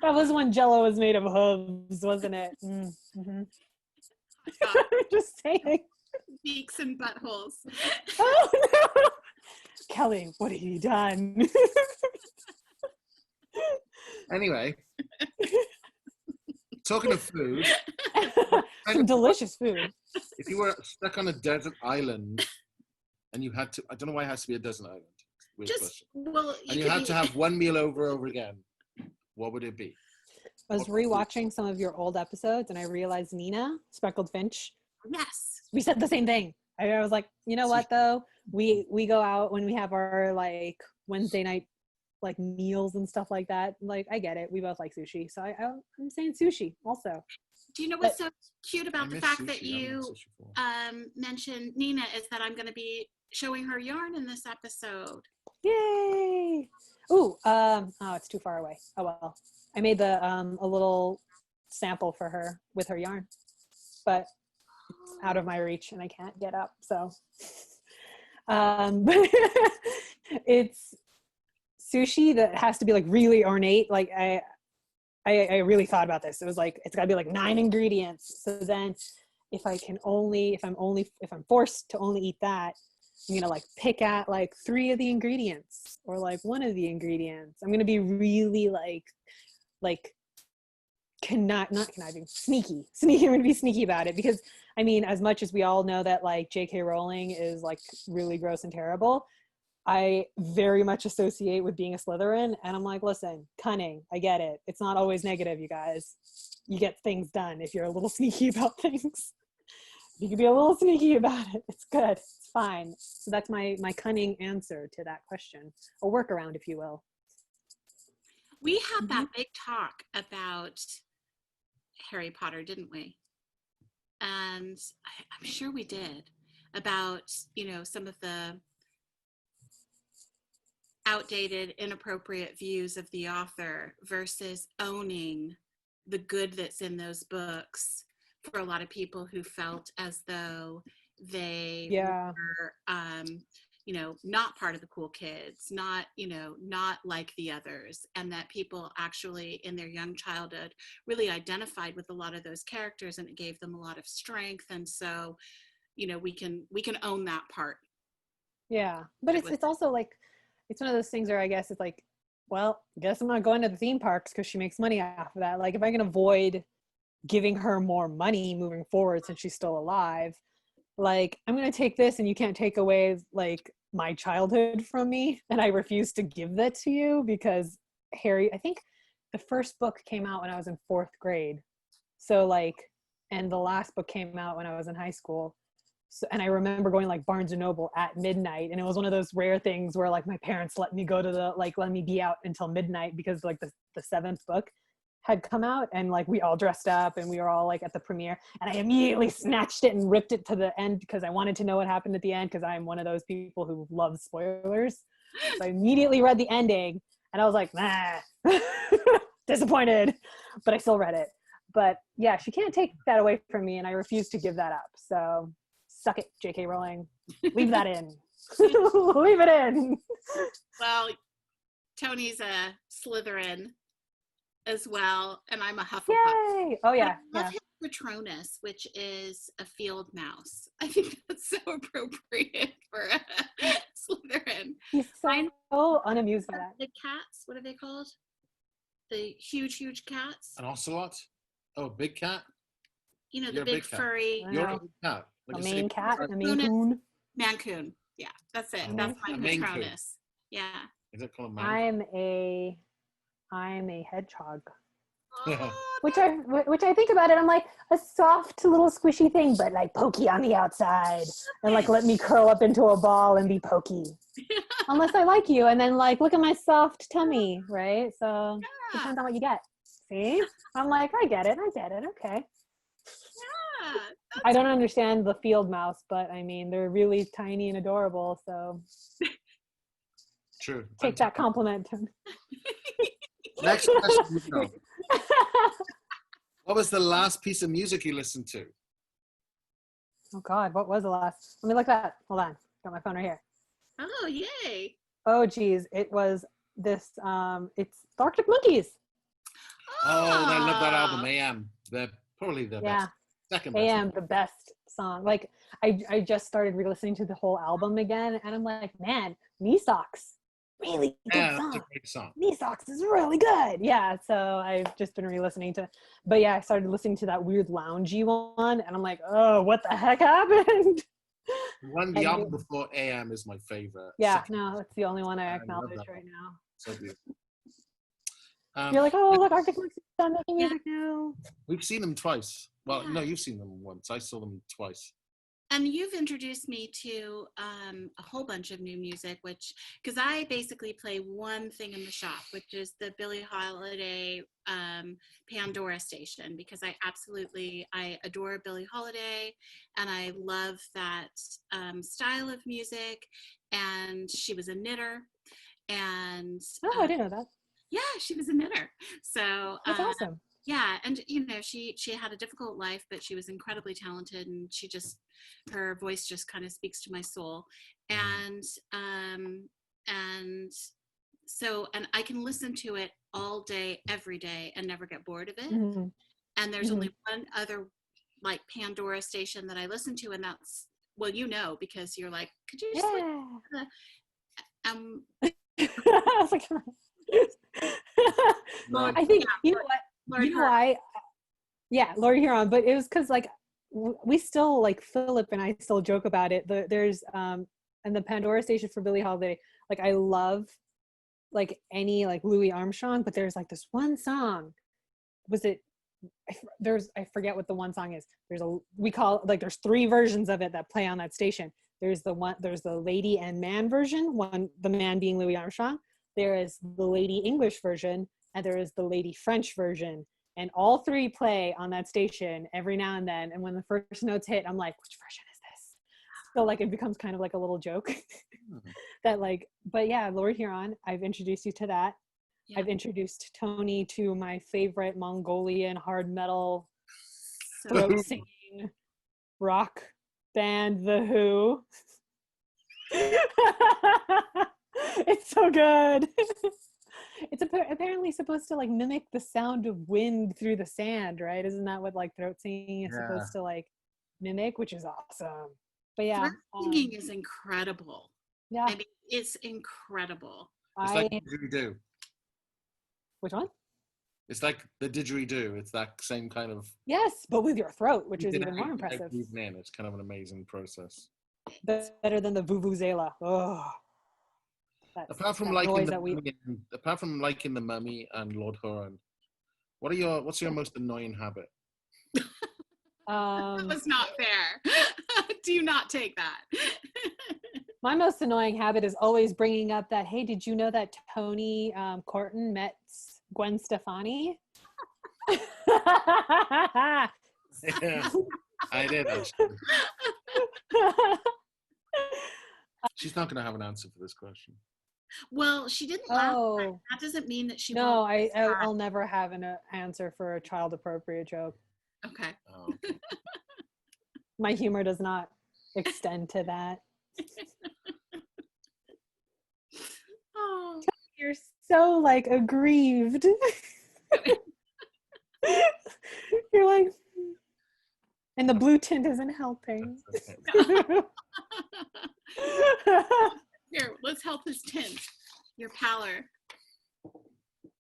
D: That was when Jello was made of hooves, wasn't it? Mm-hmm. I'm just saying.
B: Beaks and buttholes.
D: Oh no, Kelly, what have you done?
C: Anyway, talking of food.
D: some delicious food.
C: If you were stuck on a desert island and you had to, I don't know why it has to be a desert island. Weird question. And you had to have one meal over and over again, what would it be?
D: I was rewatching some of your old episodes and I realized Nina, Speckled Finch.
B: Yes.
D: We said the same thing. I was like, you know what though? We go out when we have our like Wednesday night like meals and stuff like that. Like I get it. We both like sushi. So I'm saying sushi also.
B: Do you know what's so cute about the fact
C: sushi.
B: that you mentioned Nina is that I'm going to be showing her yarn in this episode.
D: Yay! Ooh, oh, it's too far away. Oh well. I made the a little sample for her with her yarn, but it's out of my reach and I can't get up. So, it's sushi that has to be like really ornate. Like I really thought about this. It was like it's got to be like 9 ingredients. So then, if I'm forced to only eat that, I'm gonna like pick at like 3 of the ingredients or like 1 of the ingredients. I'm gonna be really not conniving, sneaky. I'm gonna be sneaky about it because I mean, as much as we all know that like J.K. Rowling is like really gross and terrible, I very much associate with being a Slytherin, and I'm like, listen, cunning, I get it. It's not always negative, you guys. You get things done if you're a little sneaky about things. You can be a little sneaky about it. It's good. It's fine. So that's my cunning answer to that question. A workaround, if you will.
B: We had that big talk about Harry Potter, didn't we? And I'm sure we did, about, some of the outdated, inappropriate views of the author versus owning the good that's in those books for a lot of people who felt as though they were, not part of the cool kids, not like the others, and that people actually in their young childhood really identified with a lot of those characters, and it gave them a lot of strength. And so, we can own that part.
D: Yeah, but it's also like, it's one of those things where I guess it's like, well, I guess I'm not going to the theme parks because she makes money off of that. Like if I can avoid giving her more money moving forward since she's still alive, like I'm going to take this and you can't take away like my childhood from me, and I refuse to give that to you because Harry, I think the first book came out when I was in 4th grade. So like, and the last book came out when I was in high school. So, and I remember going like Barnes and Noble at midnight, and it was one of those rare things where like my parents let me go to let me be out until midnight because like the 7th book had come out, and like we all dressed up and we were all like at the premiere, and I immediately snatched it and ripped it to the end because I wanted to know what happened at the end because I'm one of those people who loves spoilers. So I immediately read the ending and I was like, nah, disappointed, but I still read it. But yeah, she can't take that away from me, and I refuse to give that up. So suck it, J.K. Rowling. Leave that in. Leave it in.
B: Well, Tony's a Slytherin as well, and I'm a Hufflepuff.
D: Yay! Oh yeah.
B: I love his Patronus, which is a field mouse. I think that's so appropriate for a Slytherin.
D: He's so unamused by that.
B: The cats, what are they called? The huge cats.
C: An ocelot? Oh, a big cat?
B: The big furry.
C: You're a big cat.
D: Like a Maine cat, a Maine coon.
B: Mancoon. Yeah, that's it. That's my Patronus. Yeah.
C: Is that called a Mancoon?
D: I'm a hedgehog.
B: Oh,
D: Which I think about it, I'm like a soft little squishy thing, but like pokey on the outside, and like let me curl up into a ball and be pokey. Unless I like you, and then like look at my soft tummy, right? So depends on what you get. See, I'm like, I get it. Okay.
B: Yeah.
D: I don't understand the field mouse, but I mean they're really tiny and adorable. So
C: True.
D: Take that compliment.
C: Next question. What was the last piece of music you listened to?
D: Oh God, what was the last? Let me look that. Hold on, got my phone right here.
B: Oh, yay!
D: Oh geez, it was this. It's the Arctic Monkeys.
C: Oh, I love that album. AM. They're probably the best. Second best.
D: AM, the best song. Like I just started re-listening to the whole album again, and I'm like, man, knee socks. really good
C: Yeah,
D: song.
C: that's a great song.
D: Knee Socks is really good. Yeah, so I've just been re-listening to, but yeah, I started listening to that weird loungy one, and I'm like, oh, what the heck happened?
C: The album before AM is my favorite.
D: Yeah, no, that's the only one I
C: love
D: acknowledge
C: that
D: right
C: one.
D: now.
C: So beautiful.
D: You're like, oh, look, Arctic Monkeys done making music now.
C: We've seen them twice. Well,
B: Yeah.
C: no, you've seen them once. I saw them twice.
B: And you've introduced me to a whole bunch of new music, which, because I basically play one thing in the shop, which is the Billie Holiday Pandora station, because I adore Billie Holiday, and I love that style of music. And she was a knitter, and
D: I didn't know that.
B: yeah, she was a knitter. So
D: that's awesome.
B: Yeah, and she had a difficult life, but she was incredibly talented, and her voice just kind of speaks to my soul. And so I can listen to it all day, every day, and never get bored of it.
D: Mm-hmm.
B: And there's only one other like Pandora station that I listen to, and that's, well, because you're like, could you just
D: I was like, I think you know what, Lord Huron, but it was because like we still, like, Philip and I still joke about it. There's and the Pandora station for Billie Holiday, like, I love like any like Louis Armstrong, but there's like this one song. I forget what the one song is. There's 3 versions of it that play on that station. There's the lady and man version, the man being Louis Armstrong. There is the lady English version, and there is the lady French version. And all 3 play on that station every now and then. And when the first notes hit, I'm like, which version is this? So like it becomes kind of like a little joke that like, but yeah, Lord Huron, I've introduced you to that. Yeah. I've introduced Tony to my favorite Mongolian hard metal throat singing rock band, The Who. It's so good. It's apparently supposed to like mimic the sound of wind through the sand, right? Isn't that what like throat singing is supposed to like mimic, which is awesome. But yeah,
B: throat singing is incredible. Yeah, I mean, it's incredible.
C: It's like didgeridoo.
D: Which one?
C: It's like the didgeridoo. It's that same kind of.
D: Yes, but with your throat, which is even more impressive.
C: It's kind of an amazing process.
D: Better than the vuvuzela. Oh.
C: Apart from liking the Mummy and Lord Huron, what's your most annoying habit?
B: That was not fair. Do not take that.
D: My most annoying habit is always bringing up that, hey, did you know that Tony Corton met Gwen Stefani?
C: Yeah, I did actually. She's not going to have an answer for this question.
B: Well, she didn't last time. That doesn't mean that she
D: No,
B: won't.
D: I'll never have an answer for a child appropriate joke.
B: Okay.
C: Oh, okay.
D: My humor does not extend to that.
B: Oh,
D: you're so like aggrieved. You're like, and the blue tint isn't helping.
B: Here, let's help this tint. Your pallor.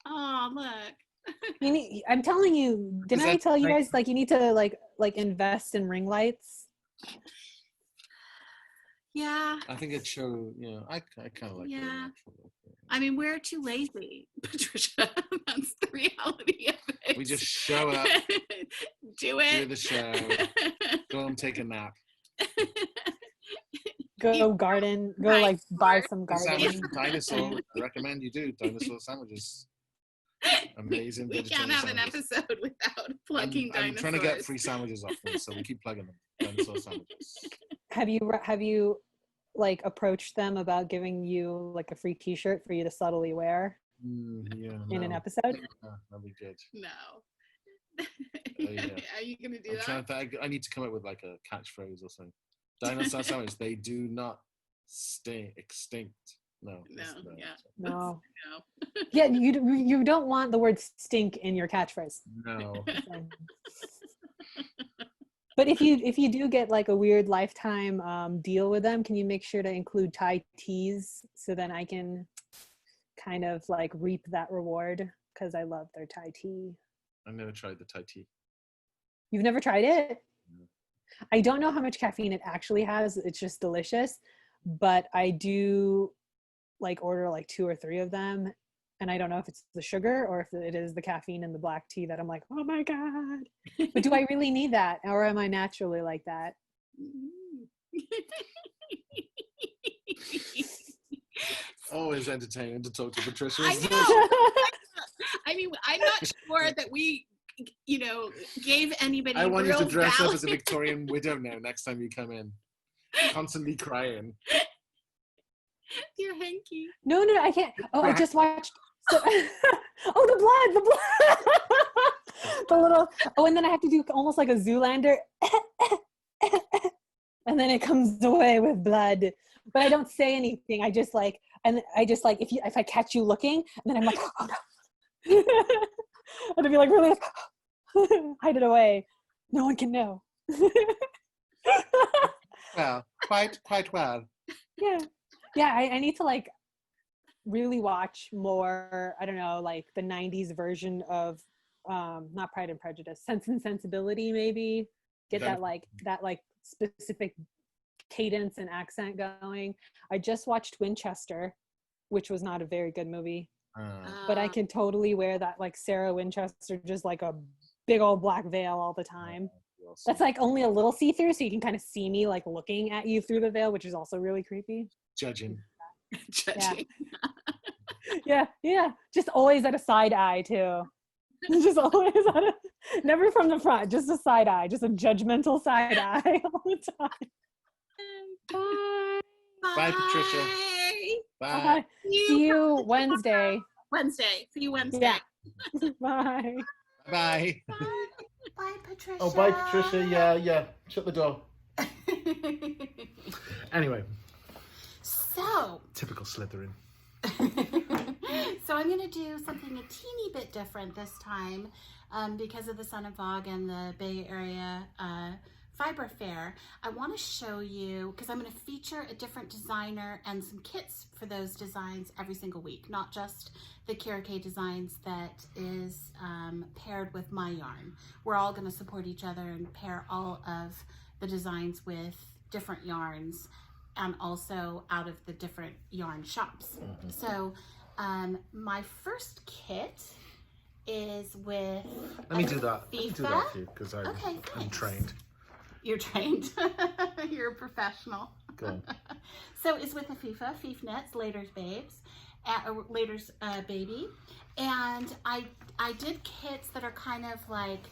B: Oh, look.
D: I'm telling you, didn't I tell you guys like you need to like invest in ring lights?
B: Yeah.
C: I think it showed, I kind of like it.
B: I mean, we're too lazy, Patricia. That's the reality of it.
C: We just show up.
B: Do it.
C: Do the show. Go and take a nap.
D: Go garden. Go like buy some garden.
C: Dinosaur. I recommend you do dinosaur sandwiches. Amazing.
B: We can't have an episode without plugging dinosaurs.
C: I'm trying to get free sandwiches off them, so we keep plugging them. Dinosaur sandwiches.
D: Have you like approached them about giving you like a free T-shirt for you to subtly wear in an episode?
C: That'd be good.
B: No.
C: Yeah.
B: Are you gonna do that?
C: I need to come up with like a catchphrase or something. Dinosaur sandwich. They do not extinct. No.
D: No. Yeah, you don't want the word stink in your catchphrase.
C: No.
D: But if you do get like a weird lifetime deal with them, can you make sure to include Thai teas so then I can kind of like reap that reward because I love their Thai tea.
C: I've never tried the Thai tea.
D: You've never tried it?
C: No.
D: I don't know how much caffeine it actually has. It's just delicious. But I do like order like 2 or 3 of them. And I don't know if it's the sugar or if it is the caffeine in the black tea that I'm like, oh my God. But do I really need that? Or am I naturally like that?
C: Always entertaining to talk to Patricia.
B: I know. I mean, I'm not sure that we, gave anybody.
C: I want you to dress
B: value.
C: up as a Victorian widow now next time you come in. Constantly crying.
B: You're hanky.
D: No, I can't. Oh, I just watched. So, oh, the blood. The little. Oh, and then I have to do almost like a Zoolander. And then it comes away with blood. But I don't say anything. I just like, if I catch you looking, and then I'm like, oh no. And I'd be like, really? Hide it away. No one can know.
C: Well, quite well.
D: Yeah, I need to like really watch more, I don't know, like the 90s version of not Pride and Prejudice, Sense and Sensibility, maybe. Get that specific cadence and accent going. I just watched Winchester, which was not a very good movie. But I can totally wear that like Sarah Winchester, just like a big old black veil all the time. That's like only a little see-through, so you can kind of see me like looking at you through the veil, which is also really creepy.
C: Judging.
D: Yeah. Just always at a side eye too. Just always never from the front, just a side eye, just a judgmental side eye all the time.
B: Bye.
C: Bye, Patricia. Bye.
D: See you Wednesday.
B: See you Wednesday.
D: Yeah. Bye.
C: Bye.
B: Bye, Patricia.
A: Oh, bye, Patricia. Yeah. Shut the door. Anyway.
B: So.
A: Typical Slytherin.
B: So I'm going to do something a teeny bit different this time because of the Sun and Fog and the Bay Area Fiber Fair. I want to show you, because I'm going to feature a different designer and some kits for those designs every single week, not just the Kira K designs that is paired with my yarn. We're all going to support each other and pair all of the designs with different yarns and also out of the different yarn shops. Mm-hmm. So my first kit is with
A: Let me do that
B: FIFA.
A: For you, because I'm trained.
B: You're trained. You're a professional.
A: Go on.
B: So it's with a Fief Knits, Later's Babes, Later's Baby. And I did kits that are kind of like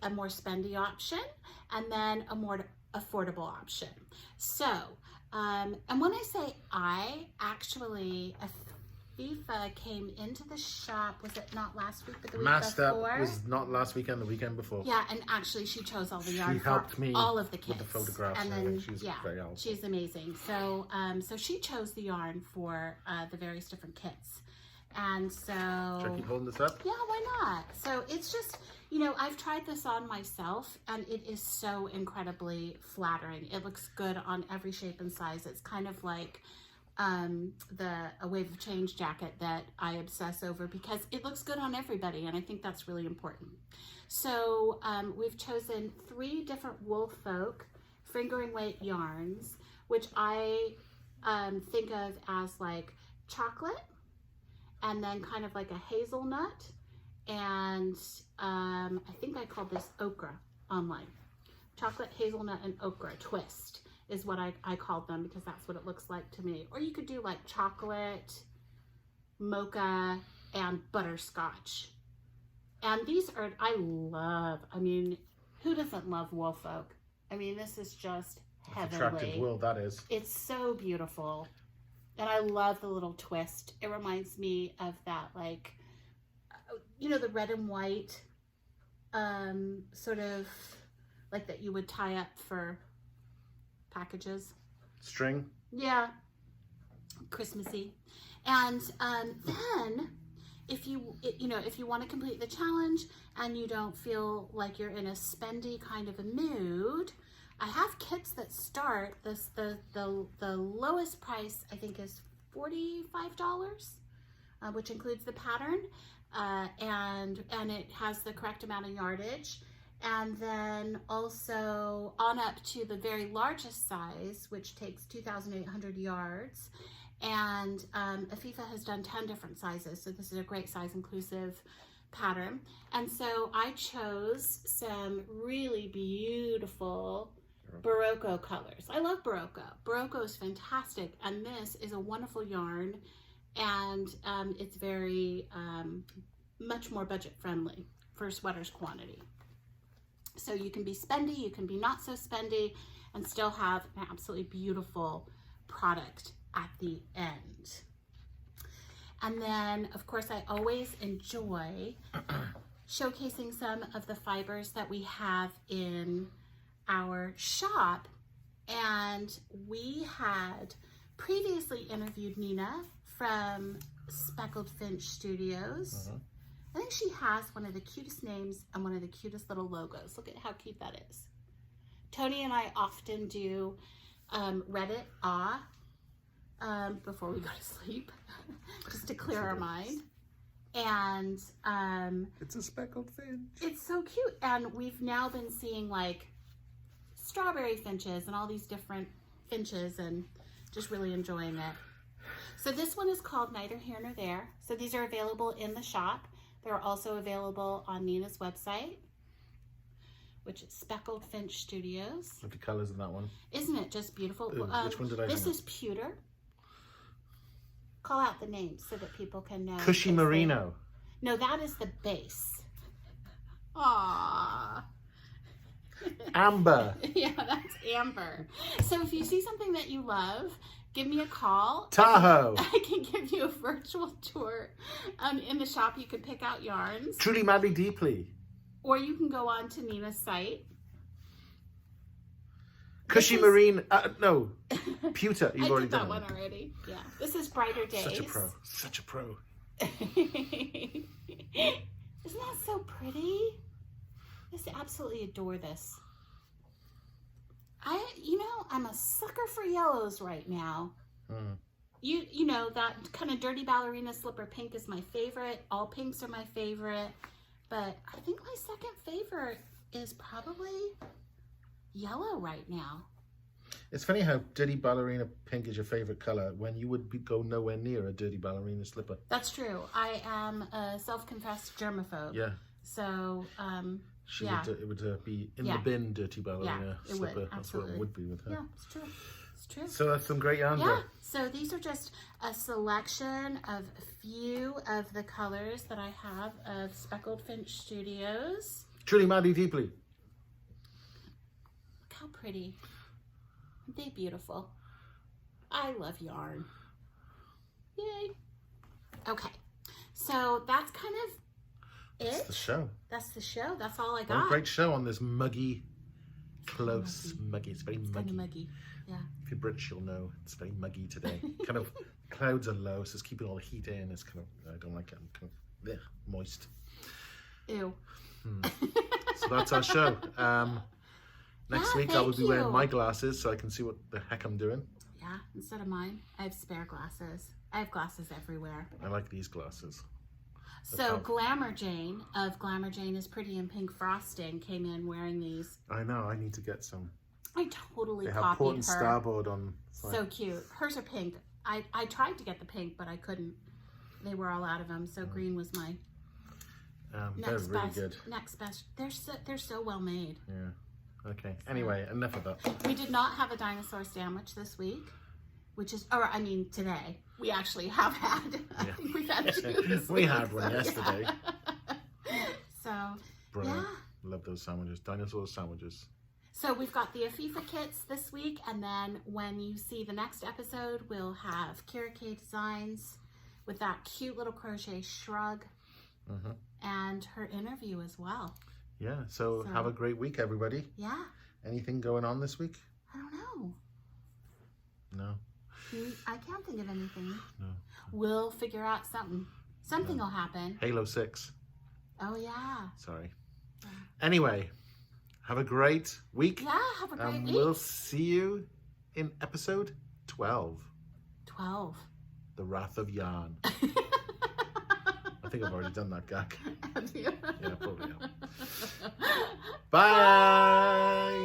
B: a more spendy option and then a more affordable option. So, and when I say actually, FIFA came into the shop, was it not last week, but the week before?
A: It was not last weekend, the weekend before.
B: Yeah, and actually she chose all the yarn.
A: She helped me
B: all of the kits.
A: with the photographs.
B: And then,
A: she's very helpful.
B: She's amazing. So, so she chose the yarn for the various different kits. And so...
A: Should I keep holding this up?
B: Yeah, why not? So it's just, I've tried this on myself and it is so incredibly flattering. It looks good on every shape and size. It's kind of like a Wave of Change jacket that I obsess over because it looks good on everybody, and I think that's really important. So we've chosen 3 different wool folk fingering weight yarns, which I think of as like chocolate and then kind of like a hazelnut, and I think I called this okra online. Chocolate, hazelnut, and okra twist is what I called them because that's what it looks like to me. Or you could do like chocolate, mocha, and butterscotch. And these are, who doesn't love wool folk? I mean, this is just heavenly.
A: Attractive wool, that is.
B: It's so beautiful. And I love the little twist. It reminds me of that, like, the red and white, sort of like that you would tie up for packages.
A: String?
B: Yeah. Christmassy. And then if you want to complete the challenge and you don't feel like you're in a spendy kind of a mood, I have kits that start the lowest price I think is $45 which includes the pattern, and it has the correct amount of yardage. And then also on up to the very largest size, which takes 2,800 yards. And Afifa has done 10 different sizes, so this is a great size inclusive pattern. And so I chose some really beautiful Barocco colors. I love Barocco. Barocco is fantastic, and this is a wonderful yarn, and it's very much more budget friendly for sweaters quantity. So you can be spendy, you can be not so spendy, and still have an absolutely beautiful product at the end. And then, of course, I always enjoy showcasing some of the fibers that we have in our shop. And we had previously interviewed Nina from Speckled Finch Studios. I think she has one of the cutest names and one of the cutest little logos. Look at how cute that is. Tony and I often do Reddit before we go to sleep, just to clear our mind. And
A: it's a speckled finch.
B: It's so cute. And we've now been seeing like strawberry finches and all these different finches, and just really enjoying it. So this one is called Neither Here Nor There. So these are available in the shop. They're also available on Nina's website, which is Speckled Finch Studios.
A: Look at the colors in that one.
B: Isn't it just beautiful?
A: Ooh, which one did I
B: This
A: have?
B: is pewter. Call out the name so that people can know.
A: Cushy Merino.
B: No, that is the base. Aww.
A: Amber.
B: Yeah, that's amber. So if you see something that you love, give me a call.
A: Tahoe.
B: I can give you a virtual tour. In the shop, you can pick out yarns.
A: Truly, madly, deeply.
B: Or you can go on to Nina's site.
A: Cushy Marine. No, Pewter. You've already done
B: that one already. Yeah. This is Brighter Days.
A: Such a pro. Such a pro.
B: Isn't that so pretty? I just absolutely adore this. I'm a sucker for yellows right now. You know, that kind of dirty ballerina slipper pink is my favorite. All pinks are my favorite. But I think my second favorite is probably yellow right now.
A: It's funny how dirty ballerina pink is your favorite color when you would go nowhere near a dirty ballerina slipper.
B: That's true. I am a self-confessed germaphobe.
A: Yeah.
B: So,
A: it would be in the bin, dirty ballerina slipper. That's what it would be with her.
B: Yeah, it's true. It's true.
A: So that's some great yarn.
B: Yeah. So these are just a selection of a few of the colors that I have of Speckled Finch Studios.
A: Truly, madly, deeply.
B: Look how pretty. Aren't they beautiful? I love yarn. Yay. Okay. So that's kind of it.
A: That's the show.
B: That's the show. That's all I got.
A: What a great show on this muggy, close, muggy. It's very muggy.
B: Kind of muggy. Yeah.
A: If you're British, you'll know it's very muggy today. Kind of clouds are low, so it's keeping all the heat in. It's kind of, I don't like it. I'm kind of moist.
B: Ew.
A: So that's our show. Next week I will be wearing my glasses so I can see what the heck I'm doing.
B: Yeah, instead of mine, I have spare glasses. I have glasses everywhere.
A: I like these glasses.
B: So Glamour Jane of Glamour Jane is Pretty in Pink Frosting came in wearing these.
A: I know, I need to get some.
B: I totally
A: they
B: copied
A: have port and
B: her.
A: starboard on.
B: So cute. Hers are pink. I tried to get the pink, but I couldn't. They were all out of them, so green was my
A: they're really good.
B: Next best. They're so well made.
A: Yeah. Okay. Anyway, enough of that.
B: We did not have a dinosaur sandwich this week, today. We actually have had.
A: Yeah.
B: We've had two this
A: We
B: week,
A: had one yesterday.
B: So,
A: Brilliant.
B: yeah.
A: Love those sandwiches. Dinosaur sandwiches.
B: So we've got the Afifa kits this week, and then when you see the next episode, we'll have Kira K Designs with that cute little crochet shrug and her interview as well.
A: Yeah, so have a great week, everybody.
B: Yeah.
A: Anything going on this week?
B: I don't know.
A: No.
B: I can't think of anything.
A: No.
B: We'll figure out something. Something will happen.
A: Halo 6.
B: Oh, yeah.
A: Sorry. Yeah. Anyway, have a great week.
B: Yeah, have a great week.
A: We'll see you in episode 12.
B: 12.
A: The Wrath of Yarn. think I've already done that gag.
B: Have you?
A: Yeah, probably have. Bye.